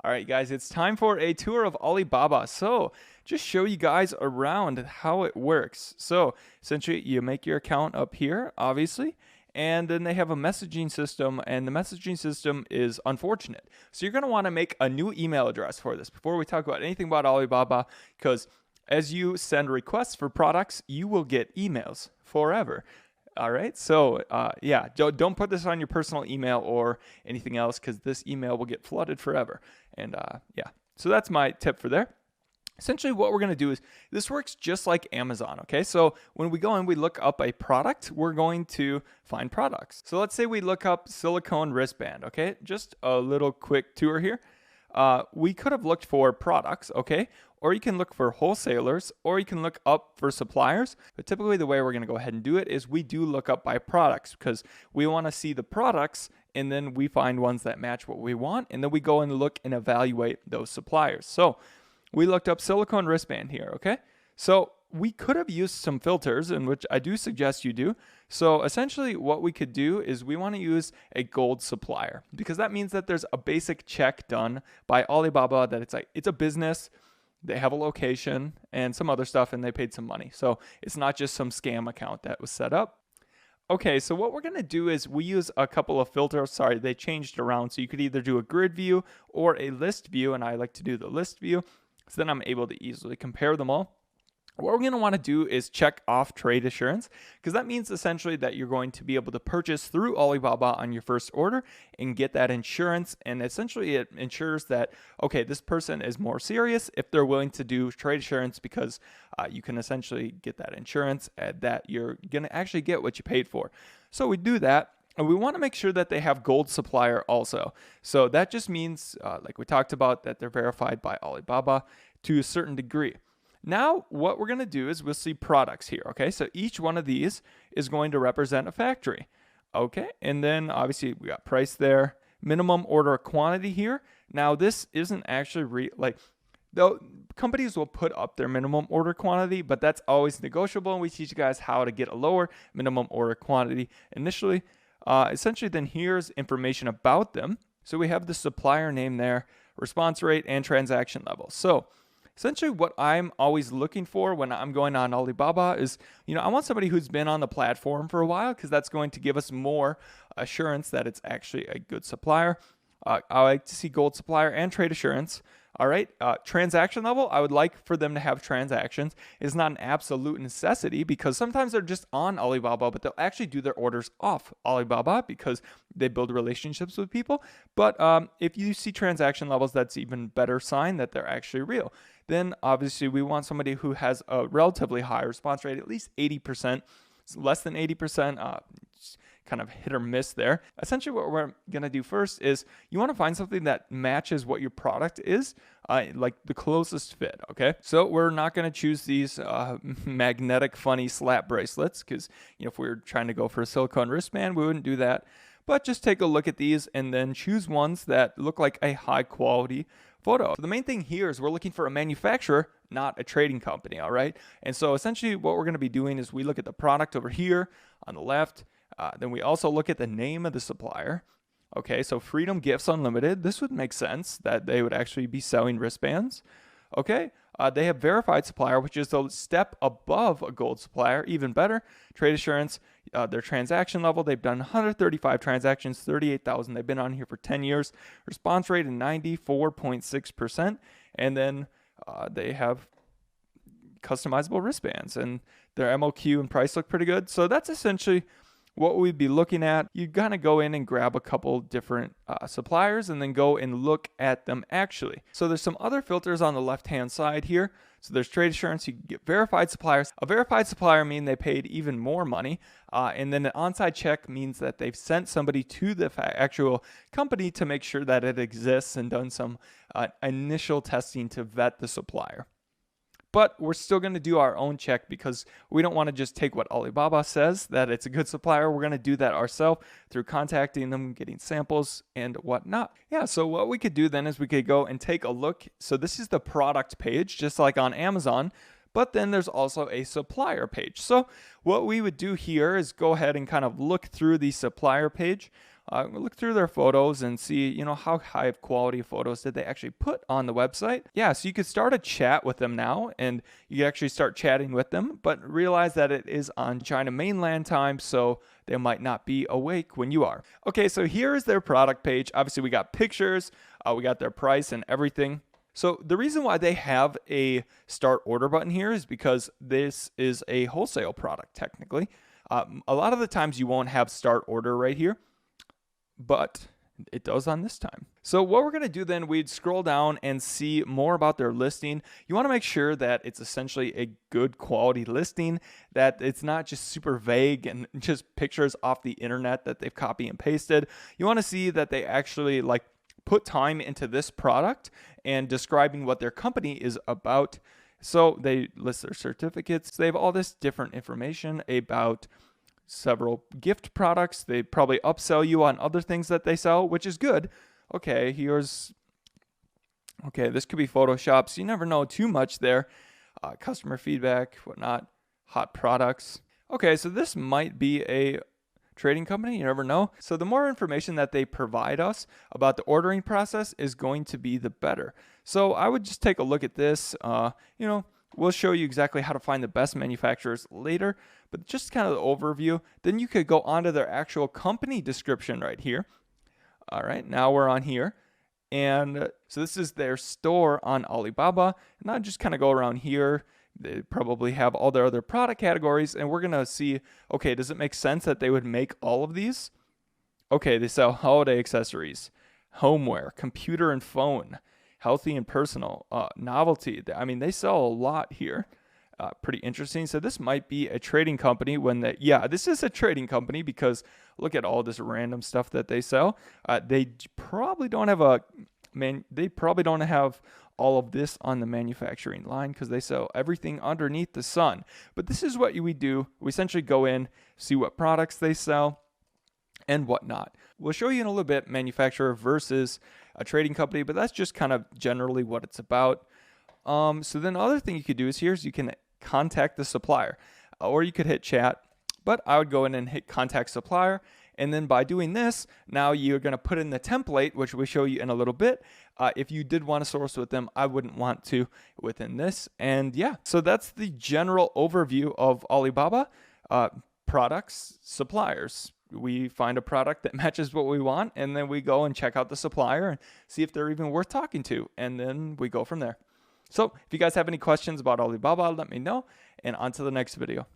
All right, guys, it's time for a tour of Alibaba. So, just show you guys around how it works. So, essentially, you make your account up here, obviously, and then they have a messaging system, and the messaging system is unfortunate. So, you're going to want to make a new email address for this before we talk about anything about Alibaba, because as you send requests for products, you will get emails forever. All right. So, yeah, don't put this on your personal email or anything else because this email will get flooded forever. And yeah, so that's my tip for there. Essentially, what we're going to do is this works just like Amazon. Okay. So when we go and we look up a product, we're going to find products. So let's say we look up silicone wristband. Okay. Just a little quick tour here. We could have looked for products, okay? Or you can look for wholesalers, or you can look up for suppliers. But typically the way we're gonna go ahead and do it is we do look up by products because we wanna see the products and then we find ones that match what we want. And then we go and look and evaluate those suppliers. So we looked up silicone wristband here, okay? So we could have used some filters, in which I do suggest you do. So essentially what we could do is we want to use a gold supplier because that means that there's a basic check done by Alibaba that it's a business, they have a location and some other stuff and they paid some money. So it's not just some scam account that was set up. Okay, so what we're going to do is we use a couple of filters. Sorry, they changed around. So you could either do a grid view or a list view, and I like to do the list view. So then I'm able to easily compare them all. What we're going to want to do is check off trade assurance because that means essentially that you're going to be able to purchase through Alibaba on your first order and get that insurance. And essentially it ensures that, okay, this person is more serious if they're willing to do trade assurance because you can essentially get that insurance that you're going to actually get what you paid for. So we do that. And we want to make sure that they have gold supplier also. So that just means, like we talked about, that they're verified by Alibaba to a certain degree. Now, what we're going to do is we'll see products here, okay? So each one of these is going to represent a factory, okay? And then obviously we got price there, minimum order quantity here. Now, this isn't actually though companies will put up their minimum order quantity, but that's always negotiable. And we teach you guys how to get a lower minimum order quantity initially. Essentially, then here's information about them. So we have the supplier name there, response rate, and transaction level. So essentially what I'm always looking for when I'm going on Alibaba is, I want somebody who's been on the platform for a while because that's going to give us more assurance that it's actually a good supplier. I like to see gold supplier and trade assurance. All right. Transaction level, I would like for them to have transactions. It's not an absolute necessity because sometimes they're just on Alibaba, but they'll actually do their orders off Alibaba because they build relationships with people. But if you see transaction levels, that's even better sign that they're actually real. Then obviously we want somebody who has a relatively high response rate, at least 80%. Less than 80%, kind of hit or miss there. Essentially what we're going to do first is you want to find something that matches what your product is, like the closest fit, okay? So we're not going to choose these magnetic funny slap bracelets because, if we were trying to go for a silicone wristband, we wouldn't do that. But just take a look at these and then choose ones that look like a high quality photo. So the main thing here is we're looking for a manufacturer, not a trading company, all right? And so essentially what we're going to be doing is we look at the product over here on the left. Then we also look at the name of the supplier. Okay, so Freedom Gifts Unlimited. This would make sense that they would actually be selling wristbands. Okay, they have verified supplier, which is a step above a gold supplier, even better. Trade assurance, their transaction level, they've done 135 transactions, 38,000. They've been on here for 10 years. Response rate is 94.6%. And then they have customizable wristbands, and their MOQ and price look pretty good. So that's essentially what we'd be looking at. You kind of go in and grab a couple different suppliers and then go and look at them actually. So there's some other filters on the left hand side here. So there's trade assurance, you can get verified suppliers. A verified supplier means they paid even more money. And then an on-site check means that they've sent somebody to the actual company to make sure that it exists and done some initial testing to vet the supplier. But we're still going to do our own check because we don't want to just take what Alibaba says that it's a good supplier. We're going to do that ourselves through contacting them, getting samples and whatnot. Yeah, so what we could do then is we could go and take a look. So this is the product page, just like on Amazon. But then there's also a supplier page. So what we would do here is go ahead and kind of look through the supplier page. look through their photos and see, how high of quality photos did they actually put on the website. Yeah, so you could start a chat with them now, and you can actually start chatting with them, but realize that it is on China mainland time, so they might not be awake when you are. Okay, so here is their product page. Obviously, we got pictures, we got their price and everything. So the reason why they have a start order button here is because this is a wholesale product, technically. A lot of the times you won't have start order right here, but it does on this time. So what we're going to do then, we'd scroll down and see more about their listing. You want to make sure that it's essentially a good quality listing, that it's not just super vague and just pictures off the internet that they've copy and pasted. You want to see that they actually put time into this product and describing what their company is about. So they list their certificates. They have all this different information about several gift products. They probably upsell you on other things that they sell, which is good. Okay, this could be Photoshop, so you never know too much there. Customer feedback, whatnot, hot products. Okay, so this might be a trading company, you never know. So the more information that they provide us about the ordering process is going to be the better. So I would just take a look at this. We'll show you exactly how to find the best manufacturers later, but just kind of the overview. Then you could go onto their actual company description right here. All right, now we're on here. And so this is their store on Alibaba. And I'll just kind of go around here. They probably have all their other product categories, and we're going to see, okay, does it make sense that they would make all of these? Okay, they sell holiday accessories, homeware, computer and phone, healthy and personal, novelty. I mean, they sell a lot here. Pretty interesting. So this might be a trading company this is a trading company because look at all this random stuff that they sell. They probably don't have all of this on the manufacturing line because they sell everything underneath the sun. But this is what we do. We essentially go in, see what products they sell and whatnot. We'll show you in a little bit manufacturer versus a trading company, but that's just kind of generally what it's about. So then the other thing you could do is you can contact the supplier, or you could hit chat, but I would go in and hit contact supplier. And then by doing this, now you're going to put in the template, which we'll show you in a little bit. If you did want to source with them, I wouldn't want to within this. And yeah, so that's the general overview of Alibaba products, suppliers. We find a product that matches what we want, and then we go and check out the supplier and see if they're even worth talking to. And then we go from there. So if you guys have any questions about Alibaba, let me know. And on to the next video.